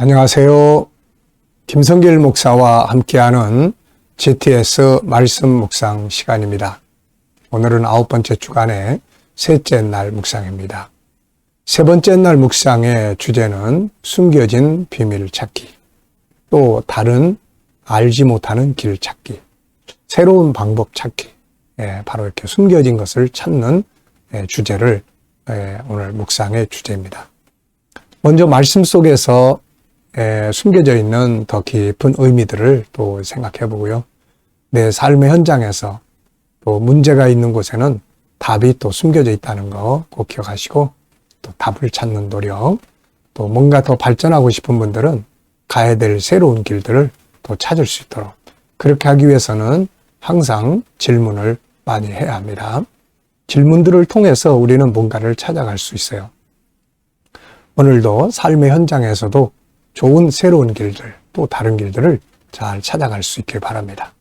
안녕하세요. 김성길 목사와 함께하는 GTS 말씀 묵상 시간입니다. 오늘은 9번째 주간의 셋째 날 묵상입니다. 세 번째 날 묵상의 주제는 숨겨진 비밀 찾기, 또 다른 알지 못하는 길 찾기, 새로운 방법 찾기, 바로 이렇게 숨겨진 것을 찾는 주제를 오늘 묵상의 주제입니다. 먼저 말씀 속에서 숨겨져 있는 더 깊은 의미들을 또 생각해 보고요. 내 삶의 현장에서 또 문제가 있는 곳에는 답이 또 숨겨져 있다는 거 꼭 기억하시고, 또 답을 찾는 노력, 또 뭔가 더 발전하고 싶은 분들은 가야 될 새로운 길들을 또 찾을 수 있도록, 그렇게 하기 위해서는 항상 질문을 많이 해야 합니다. 질문들을 통해서 우리는 뭔가를 찾아갈 수 있어요. 오늘도 삶의 현장에서도 좋은 새로운 길들, 또 다른 길들을 잘 찾아갈 수 있길 바랍니다.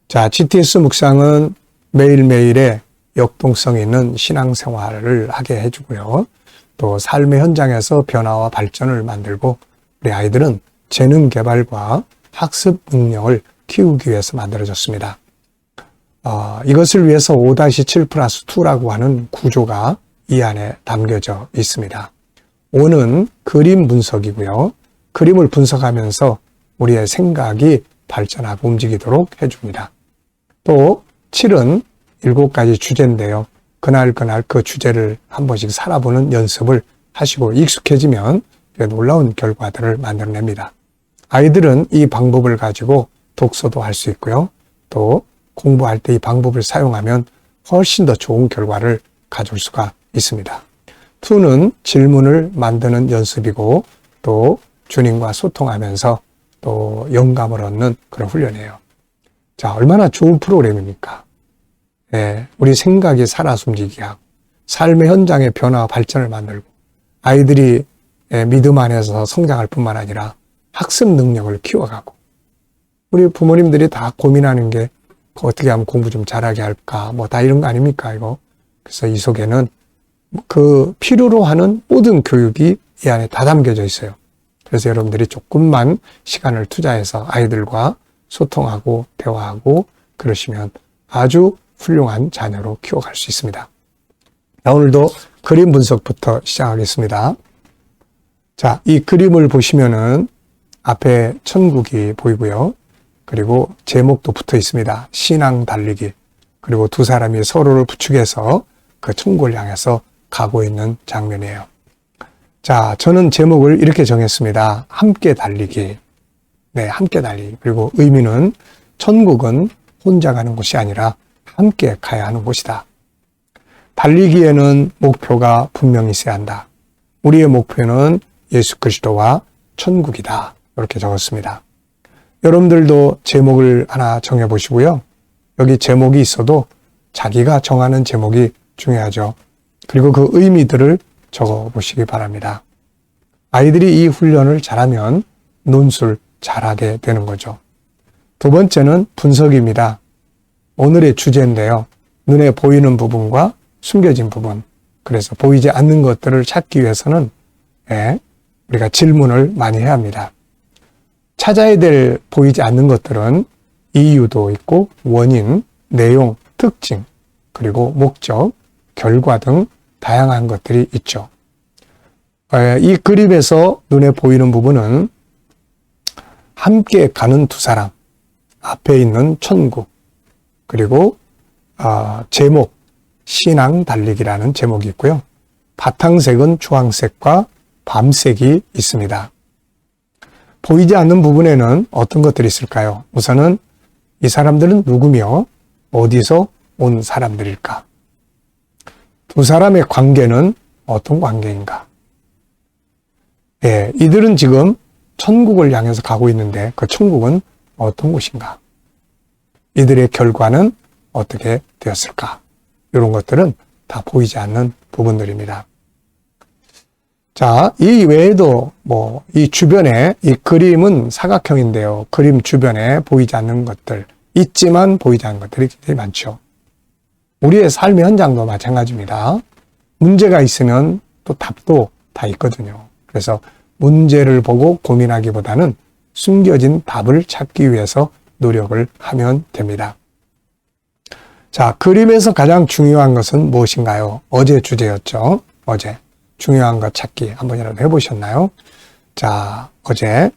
자, GTS 묵상은 매일매일의 역동성 있는 신앙생활을 하게 해주고요. 또 삶의 현장에서 변화와 발전을 만들고, 우리 아이들은 재능 개발과 학습 능력을 키우기 위해서 만들어졌습니다. 이것을 위해서 5-7+2라고 하는 구조가 이 안에 담겨져 있습니다. 5는 그림 분석이고요. 그림을 분석하면서 우리의 생각이 발전하고 움직이도록 해줍니다. 또 7은 7가지 주제인데요. 그날 그 주제를 한 번씩 살아보는 연습을 하시고 익숙해지면 놀라운 결과들을 만들어냅니다. 아이들은 이 방법을 가지고 독서도 할 수 있고요. 또 공부할 때 이 방법을 사용하면 훨씬 더 좋은 결과를 가져올 수가 있습니다. 2는 질문을 만드는 연습이고, 또 주님과 소통하면서 또 영감을 얻는 그런 훈련이에요. 자, 얼마나 좋은 프로그램입니까? 우리 생각이 살아 숨지게 하고, 삶의 현장의 변화와 발전을 만들고, 아이들이 믿음 안에서 성장할 뿐만 아니라 학습 능력을 키워가고, 우리 부모님들이 다 고민하는 게 어떻게 하면 공부 좀 잘하게 할까, 뭐 다 이런 거 아닙니까, 이거? 그래서 이 속에는 그 필요로 하는 모든 교육이 이 안에 다 담겨져 있어요. 그래서 여러분들이 조금만 시간을 투자해서 아이들과 소통하고 대화하고 그러시면 아주 훌륭한 자녀로 키워갈 수 있습니다. 자, 오늘도 그림 분석부터 시작하겠습니다. 자, 이 그림을 보시면은 앞에 천국이 보이고요. 그리고 제목도 붙어 있습니다. 신앙 달리기. 그리고 두 사람이 서로를 부축해서 그 천국을 향해서 가고 있는 장면이에요. 자, 저는 제목을 이렇게 정했습니다. 함께 달리기. 네, 함께 달리기. 그리고 의미는 천국은 혼자 가는 곳이 아니라 함께 가야 하는 곳이다. 달리기에는 목표가 분명히 있어야 한다. 우리의 목표는 예수 그리스도와 천국이다. 이렇게 적었습니다. 여러분들도 제목을 하나 정해보시고요. 여기 제목이 있어도 자기가 정하는 제목이 중요하죠. 그리고 그 의미들을 적어보시기 바랍니다. 아이들이 이 훈련을 잘하면 논술 잘하게 되는 거죠. 두 번째는 분석입니다. 오늘의 주제인데요. 눈에 보이는 부분과 숨겨진 부분. 그래서 보이지 않는 것들을 찾기 위해서는 우리가 질문을 많이 해야 합니다. 찾아야 될 보이지 않는 것들은 이유도 있고, 원인, 내용, 특징, 그리고 목적, 결과 등 다양한 것들이 있죠. 이 그림에서 눈에 보이는 부분은 함께 가는 두 사람, 앞에 있는 천국, 그리고 제목, 신앙 달리기라는 제목이 있고요. 바탕색은 주황색과 밤색이 있습니다. 보이지 않는 부분에는 어떤 것들이 있을까요? 우선은 이 사람들은 누구며 어디서 온 사람들일까? 두 사람의 관계는 어떤 관계인가? 이들은 지금 천국을 향해서 가고 있는데 그 천국은 어떤 곳인가? 이들의 결과는 어떻게 되었을까? 이런 것들은 다 보이지 않는 부분들입니다. 자, 이 외에도 이 주변에, 이 그림은 사각형인데요. 그림 주변에 보이지 않는 것들, 있지만 보이지 않는 것들이 굉장히 많죠. 우리의 삶의 현장도 마찬가지입니다. 문제가 있으면 또 답도 다 있거든요. 그래서 문제를 보고 고민하기보다는 숨겨진 답을 찾기 위해서 노력을 하면 됩니다. 자, 그림에서 가장 중요한 것은 무엇인가요? 어제 주제였죠. 어제 중요한 것 찾기 한번이라도 해보셨나요? 자, 어제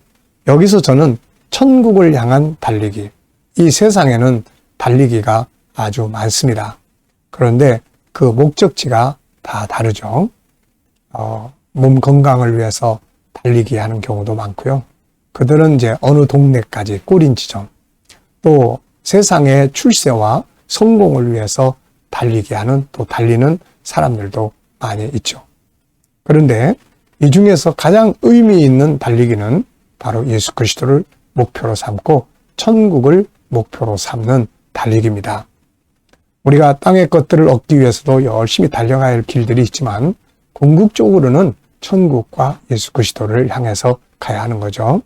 여기서 저는 천국을 향한 달리기, 이 세상에는 달리기가 아주 많습니다. 그런데 그 목적지가 다 다르죠. 몸 건강을 위해서 달리기 하는 경우도 많고요. 그들은 이제 어느 동네까지 꼬린 지점, 또 세상의 출세와 성공을 위해서 달리기 하는, 또 달리는 사람들도 많이 있죠. 그런데 이 중에서 가장 의미 있는 달리기는 바로 예수 그리스도를 목표로 삼고 천국을 목표로 삼는 달리기입니다. 우리가 땅의 것들을 얻기 위해서도 열심히 달려가야 할 길들이 있지만 궁극적으로는 천국과 예수 그리스도를 향해서 가야 하는 거죠.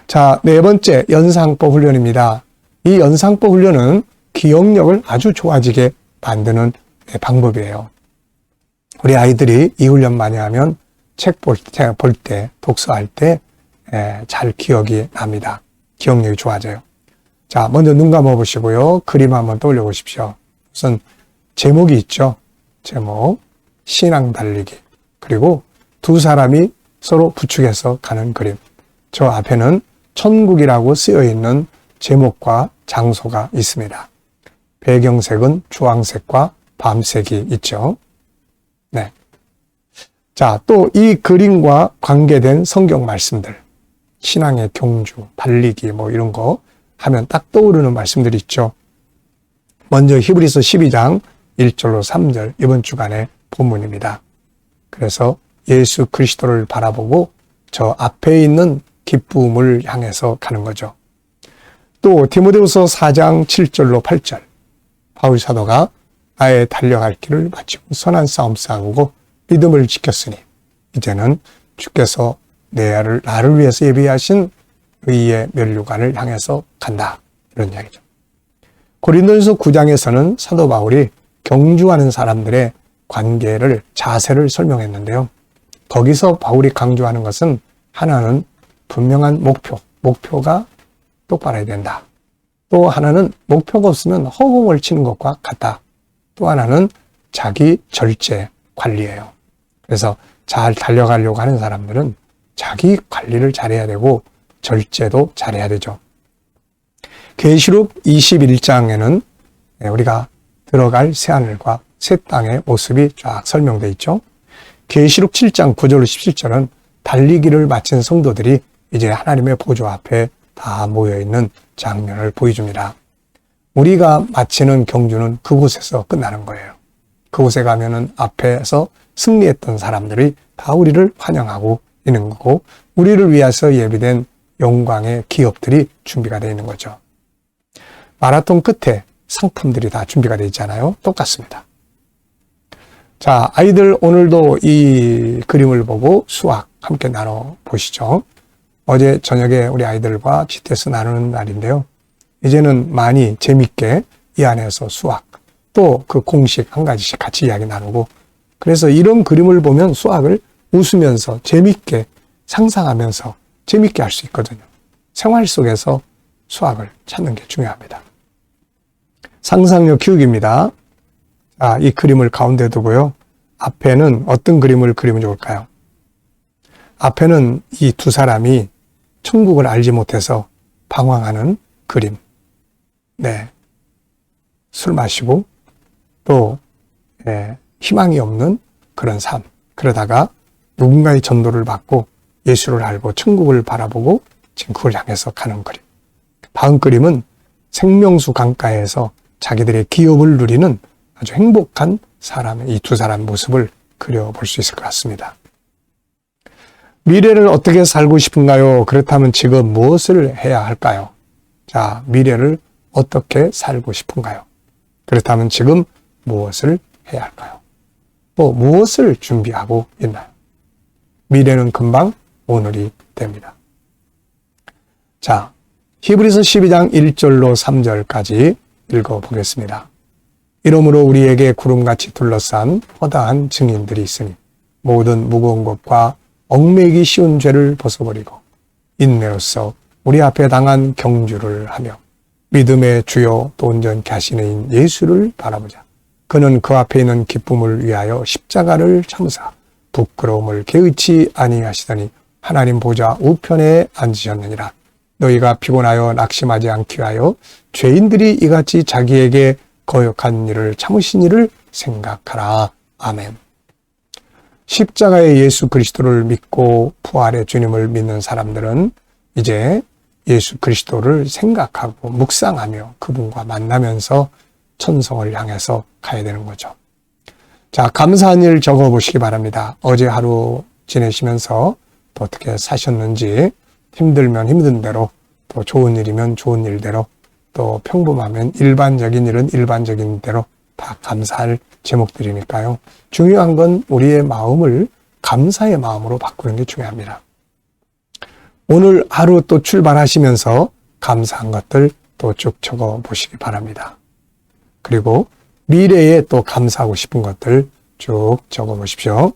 자, 네 번째 연상법 훈련입니다. 이 연상법 훈련은 기억력을 아주 좋아지게 만드는 방법이에요. 우리 아이들이 이 훈련 많이 하면 책 볼 때, 독서할 때 잘 기억이 납니다. 기억력이 좋아져요. 자, 먼저 눈 감아 보시고요. 그림 한번 떠올려 보십시오. 우선 제목이 있죠. 제목, 신앙 달리기. 그리고 두 사람이 서로 부축해서 가는 그림. 저 앞에는 천국이라고 쓰여 있는 제목과 장소가 있습니다. 배경색은 주황색과 밤색이 있죠. 네. 자, 또 이 그림과 관계된 성경 말씀들, 신앙의 경주, 달리기 뭐 이런 거 하면 딱 떠오르는 말씀들이 있죠. 먼저 히브리서 12장 1절로 3절 이번 주간의 본문입니다. 그래서 예수 그리스도를 바라보고 저 앞에 있는 기쁨을 향해서 가는 거죠. 또 디모데후서 4장 7절로 8절 바울 사도가 나의 달려갈 길을 마치고 선한 싸움 싸우고 믿음을 지켰으니 이제는 주께서 나를 위해서 예비하신 의의 면류관을 향해서 간다. 이런 이야기죠. 고린도전서 9장에서는 사도 바울이 경주하는 사람들의 관계를, 자세를 설명했는데요. 거기서 바울이 강조하는 것은 하나는 분명한 목표가 똑바라야 된다. 또 하나는 목표가 없으면 허공을 치는 것과 같다. 또 하나는 자기 절제 관리예요. 그래서 잘 달려가려고 하는 사람들은 자기 관리를 잘해야 되고 절제도 잘해야 되죠. 계시록 21장에는 우리가 들어갈 새하늘과 새 땅의 모습이 쫙 설명되어 있죠. 계시록 7장 9절로 17절은 달리기를 마친 성도들이 이제 하나님의 보좌 앞에 다 모여있는 장면을 보여줍니다. 우리가 마치는 경주는 그곳에서 끝나는 거예요. 그곳에 가면은 앞에서 승리했던 사람들이 다 우리를 환영하고 있는 거고, 우리를 위해서 예비된 영광의 기업들이 준비가 되어 있는 거죠. 마라톤 끝에 상품들이 다 준비가 되어 있잖아요. 똑같습니다. 자, 아이들 오늘도 이 그림을 보고 수학 함께 나눠보시죠. 어제 저녁에 우리 아이들과 GTS 나누는 날인데요. 이제는 많이 재밌게 이 안에서 수학, 또 그 공식 한 가지씩 같이 이야기 나누고, 그래서 이런 그림을 보면 수학을 웃으면서 재밌게 상상하면서 재밌게 할 수 있거든요. 생활 속에서 수학을 찾는 게 중요합니다. 상상력 키우기입니다. 자, 이 그림을 가운데 두고요. 앞에는 어떤 그림을 그리면 좋을까요? 앞에는 이 두 사람이 천국을 알지 못해서 방황하는 그림. 네. 술 마시고 또 희망이 없는 그런 삶. 그러다가 누군가의 전도를 받고 예수를 알고 천국을 바라보고 지금 그걸 향해서 가는 그림. 다음 그림은 생명수 강가에서 자기들의 기업을 누리는 아주 행복한 사람의 이 두 사람의 모습을 그려볼 수 있을 것 같습니다. 미래를 어떻게 살고 싶은가요? 그렇다면 지금 무엇을 해야 할까요? 자, 미래를 어떻게 살고 싶은가요? 그렇다면 지금 무엇을 해야 할까요? 또 무엇을 준비하고 있나요? 미래는 금방 오늘이 됩니다. 자, 히브리서 12장 1절로 3절까지 읽어보겠습니다. 이러므로 우리에게 구름같이 둘러싼 허다한 증인들이 있으니 모든 무거운 것과 얽매이기 쉬운 죄를 벗어버리고 인내로서 우리 앞에 당한 경주를 하며 믿음의 주요 또 온전케 하시는 인 예수를 바라보자. 그는 그 앞에 있는 기쁨을 위하여 십자가를 참으사 부끄러움을 개의치 아니하시더니 하나님 보좌 우편에 앉으셨느니라. 너희가 피곤하여 낙심하지 않기 위하여 죄인들이 이같이 자기에게 거역한 일을 참으신 일을 생각하라. 아멘. 십자가의 예수 그리스도를 믿고 부활의 주님을 믿는 사람들은 이제 예수 그리스도를 생각하고 묵상하며 그분과 만나면서 천성을 향해서 가야 되는 거죠. 자, 감사한 일 적어보시기 바랍니다. 어제 하루 지내시면서 또 어떻게 사셨는지, 힘들면 힘든 대로, 또 좋은 일이면 좋은 일대로, 또 평범하면 일반적인 일은 일반적인 대로 다 감사할 제목들이니까요. 중요한 건 우리의 마음을 감사의 마음으로 바꾸는 게 중요합니다. 오늘 하루 또 출발하시면서 감사한 것들 또 쭉 적어 보시기 바랍니다. 그리고 미래에 또 감사하고 싶은 것들 쭉 적어 보십시오.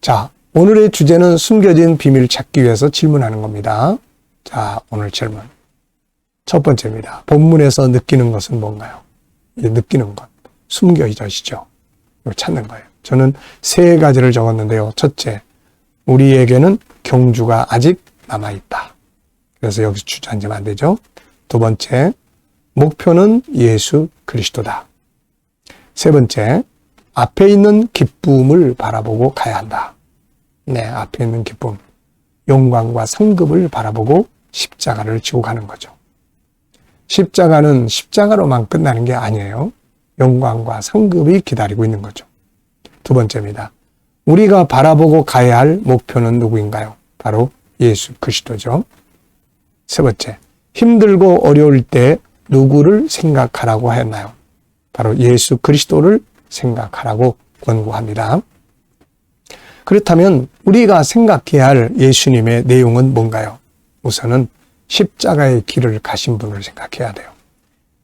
자, 오늘의 주제는 숨겨진 비밀 찾기 위해서 질문하는 겁니다. 자, 오늘 질문. 첫 번째입니다. 본문에서 느끼는 것은 뭔가요? 느끼는 것. 숨겨지죠. 이걸 찾는 거예요. 저는 세 가지를 적었는데요. 첫째, 우리에게는 경주가 아직 남아있다. 그래서 여기서 주저앉으면 안 되죠. 두 번째, 목표는 예수 그리스도다. 세 번째, 앞에 있는 기쁨을 바라보고 가야 한다. 네, 앞에 있는 기쁨. 영광과 상급을 바라보고 십자가를 지고 가는 거죠. 십자가는 십자가로만 끝나는 게 아니에요. 영광과 상급이 기다리고 있는 거죠. 두 번째입니다. 우리가 바라보고 가야 할 목표는 누구인가요? 바로 예수 그리스도죠. 세 번째, 힘들고 어려울 때 누구를 생각하라고 하였나요? 바로 예수 그리스도를 생각하라고 권고합니다. 그렇다면 우리가 생각해야 할 예수님의 내용은 뭔가요? 우선은 십자가의 길을 가신 분을 생각해야 돼요.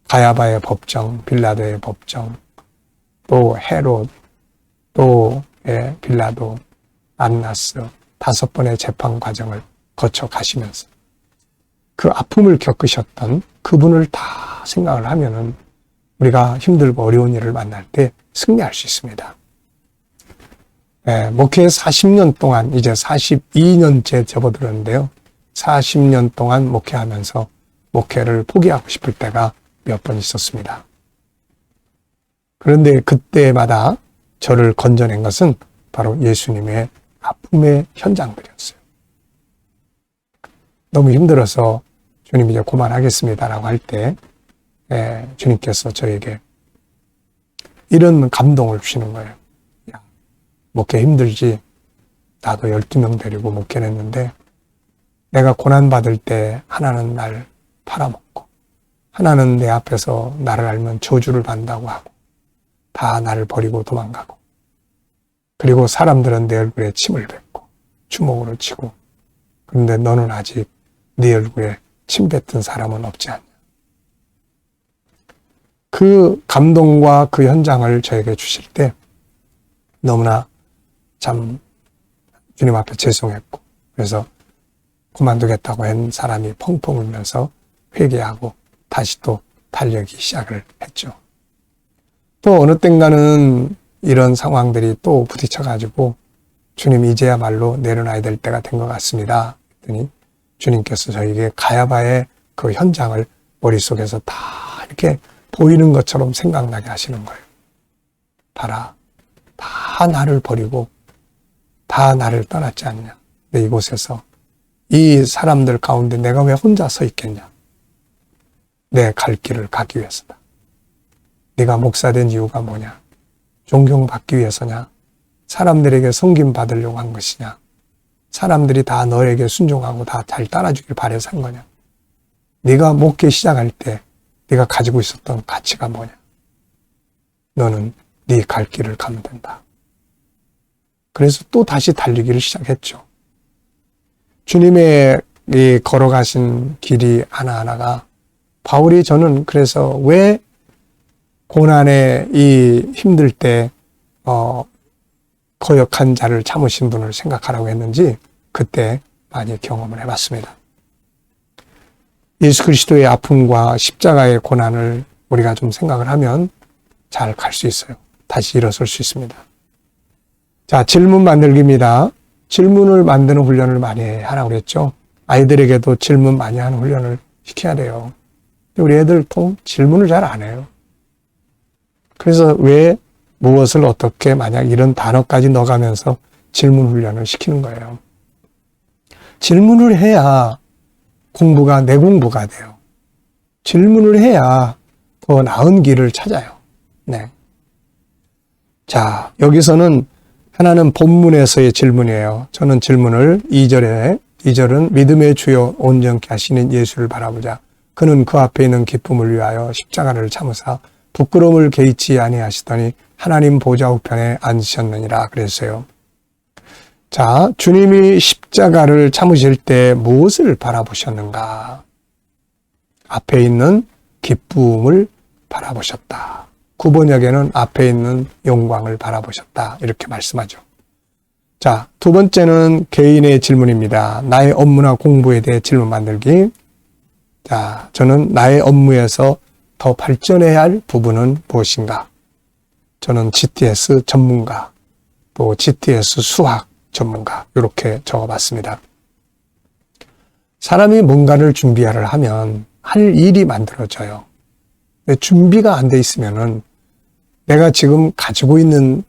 가야바의 법정, 빌라도의 법정, 또 헤롯, 또 빌라도, 안나스 5번의 재판 과정을 거쳐 가시면서 그 아픔을 겪으셨던 그분을 다 생각을 하면은 우리가 힘들고 어려운 일을 만날 때 승리할 수 있습니다. 목회 40년 동안 이제 42년째 접어들었는데요. 40년 동안 목회하면서 목회를 포기하고 싶을 때가 몇 번 있었습니다. 그런데 그때마다 저를 건져낸 것은 바로 예수님의 아픔의 현장들이었어요. 너무 힘들어서 주님 이제 그만하겠습니다라고 할 때 주님께서 저에게 이런 감동을 주시는 거예요. 야, 목회 힘들지? 나도 12명 데리고 목회를 했는데 내가 고난받을 때 하나는 날 팔아먹고 하나는 내 앞에서 나를 알면 저주를 받는다고 하고 다 나를 버리고 도망가고 그리고 사람들은 내 얼굴에 침을 뱉고 주먹으로 치고 그런데 너는 아직 네 얼굴에 침 뱉은 사람은 없지 않냐. 그 감동과 그 현장을 저에게 주실 때 너무나 참 주님 앞에 죄송했고 그래서 그만두겠다고 한 사람이 펑펑 울면서 회개하고 다시 또 달려기 시작을 했죠. 또 어느 땐가는 이런 상황들이 또 부딪혀가지고 주님 이제야말로 내려놔야 될 때가 된 것 같습니다. 그랬더니 주님께서 저에게 가야바의 그 현장을 머릿속에서 다 이렇게 보이는 것처럼 생각나게 하시는 거예요. 봐라, 다 나를 버리고 다 나를 떠났지 않냐. 근데 이곳에서 이 사람들 가운데 내가 왜 혼자 서 있겠냐. 내 갈 길을 가기 위해서다. 네가 목사된 이유가 뭐냐? 존경받기 위해서냐? 사람들에게 섬김받으려고 한 것이냐? 사람들이 다 너에게 순종하고 다 잘 따라주길 바래서 한 거냐? 네가 목회 시작할 때 네가 가지고 있었던 가치가 뭐냐? 너는 네 갈 길을 가면 된다. 그래서 또 다시 달리기를 시작했죠. 주님의 이 걸어가신 길이 하나하나가 바울이 저는 그래서 왜 고난에 이 힘들 때 거역한 자를 참으신 분을 생각하라고 했는지 그때 많이 경험을 해봤습니다. 예수 그리스도의 아픔과 십자가의 고난을 우리가 좀 생각을 하면 잘 갈 수 있어요. 다시 일어설 수 있습니다. 자, 질문 만들기입니다. 질문을 만드는 훈련을 많이 하라고 그랬죠. 아이들에게도 질문 많이 하는 훈련을 시켜야 돼요. 우리 애들 질문을 잘 안 해요. 그래서 왜 무엇을 어떻게 만약 이런 단어까지 넣어가면서 질문 훈련을 시키는 거예요. 질문을 해야 공부가 내 공부가 돼요. 질문을 해야 더 나은 길을 찾아요. 네. 자, 여기서는 하나는 본문에서의 질문이에요. 저는 질문을 2절은 믿음의 주요 온전케 하시는 예수를 바라보자. 그는 그 앞에 있는 기쁨을 위하여 십자가를 참으사 부끄러움을 개의치 아니하시더니 하나님 보좌 우편에 앉으셨느니라 그랬어요. 자, 주님이 십자가를 참으실 때 무엇을 바라보셨는가? 앞에 있는 기쁨을 바라보셨다. 구번역에는 앞에 있는 영광을 바라보셨다. 이렇게 말씀하죠. 자, 두 번째는 개인의 질문입니다. 나의 업무나 공부에 대해 질문 만들기. 자, 저는 나의 업무에서 더 발전해야 할 부분은 무엇인가? 저는 GTS 전문가, 또 GTS 수학 전문가 이렇게 적어봤습니다. 사람이 뭔가를 준비를 하면 할 일이 만들어져요. 근데 준비가 안 돼 있으면은 내가 지금 가지고 있는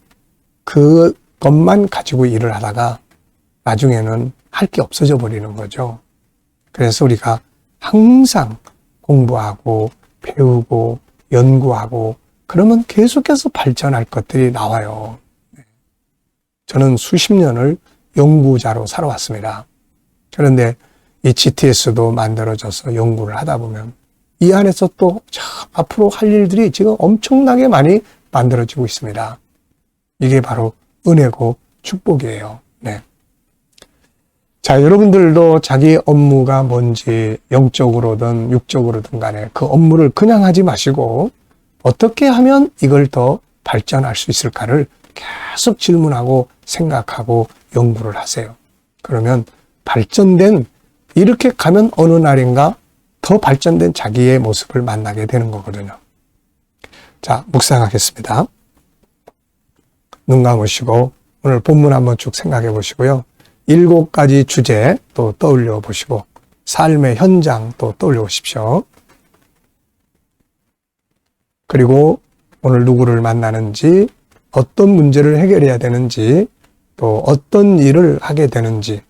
그것만 가지고 일을 하다가 나중에는 할 게 없어져 버리는 거죠. 그래서 우리가 항상 공부하고 배우고 연구하고 그러면 계속해서 발전할 것들이 나와요. 저는 수십 년을 연구자로 살아왔습니다. 그런데 이 GTS도 만들어져서 연구를 하다 보면 이 안에서 또 앞으로 할 일들이 지금 엄청나게 많이 만들어지고 있습니다. 이게 바로 은혜고 축복이에요. 네. 자, 여러분들도 자기 업무가 뭔지 영적으로든 육적으로든 간에 그 업무를 그냥 하지 마시고 어떻게 하면 이걸 더 발전할 수 있을까를 계속 질문하고 생각하고 연구를 하세요. 그러면 이렇게 가면 어느 날인가 더 발전된 자기의 모습을 만나게 되는 거거든요. 자, 묵상하겠습니다. 눈 감으시고 오늘 본문 한번 쭉 생각해 보시고요. 7가지 주제 또 떠올려 보시고 삶의 현장 또 떠올려 보십시오. 그리고 오늘 누구를 만나는지 어떤 문제를 해결해야 되는지 또 어떤 일을 하게 되는지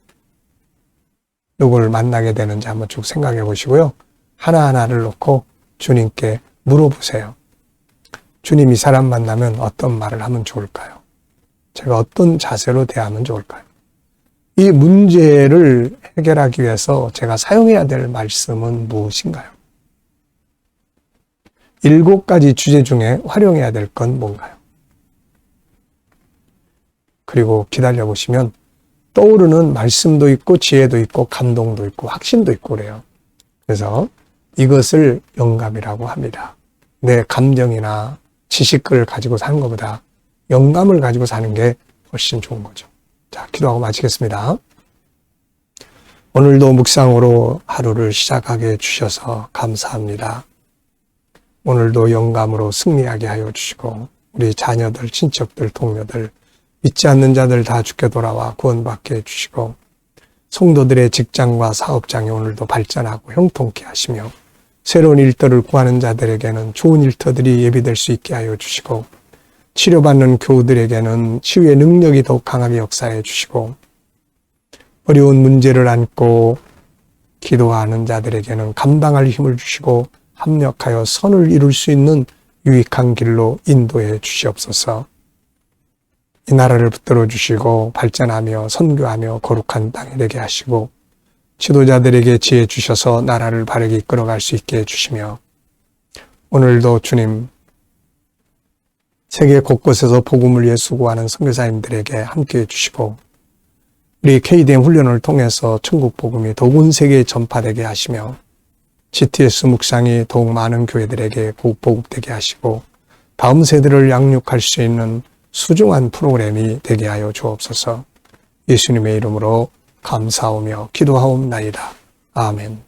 누구를 만나게 되는지 한번 쭉 생각해 보시고요. 하나하나를 놓고 주님께 물어보세요. 주님, 이 사람 만나면 어떤 말을 하면 좋을까요? 제가 어떤 자세로 대하면 좋을까요? 이 문제를 해결하기 위해서 제가 사용해야 될 말씀은 무엇인가요? 7가지 주제 중에 활용해야 될 건 뭔가요? 그리고 기다려 보시면 떠오르는 말씀도 있고 지혜도 있고 감동도 있고 확신도 있고 그래요. 그래서 이것을 영감이라고 합니다. 내 감정이나 지식을 가지고 사는 것보다 영감을 가지고 사는 게 훨씬 좋은 거죠. 자, 기도하고 마치겠습니다. 오늘도 묵상으로 하루를 시작하게 해주셔서 감사합니다. 오늘도 영감으로 승리하게 하여 주시고 우리 자녀들, 친척들, 동료들, 믿지 않는 자들 다 주께 돌아와 구원받게 해주시고 성도들의 직장과 사업장이 오늘도 발전하고 형통케 하시며 새로운 일터를 구하는 자들에게는 좋은 일터들이 예비될 수 있게 하여 주시고 치료받는 교우들에게는 치유의 능력이 더욱 강하게 역사해 주시고 어려운 문제를 안고 기도하는 자들에게는 감당할 힘을 주시고 합력하여 선을 이룰 수 있는 유익한 길로 인도해 주시옵소서. 이 나라를 붙들어 주시고 발전하며 선교하며 거룩한 땅이 되게 하시고 지도자들에게 지혜 주셔서 나라를 바르게 이끌어갈 수 있게 해주시며 오늘도 주님 세계 곳곳에서 복음을 위해 수고하는 선교사님들에게 함께해 주시고 우리 KDM 훈련을 통해서 천국 복음이 더욱 온 세계에 전파되게 하시며 GTS 묵상이 더욱 많은 교회들에게 보급되게 하시고 다음 세대를 양육할 수 있는 소중한 프로그램이 되게 하여 주옵소서. 예수님의 이름으로 감사하며 기도하옵나이다. 아멘.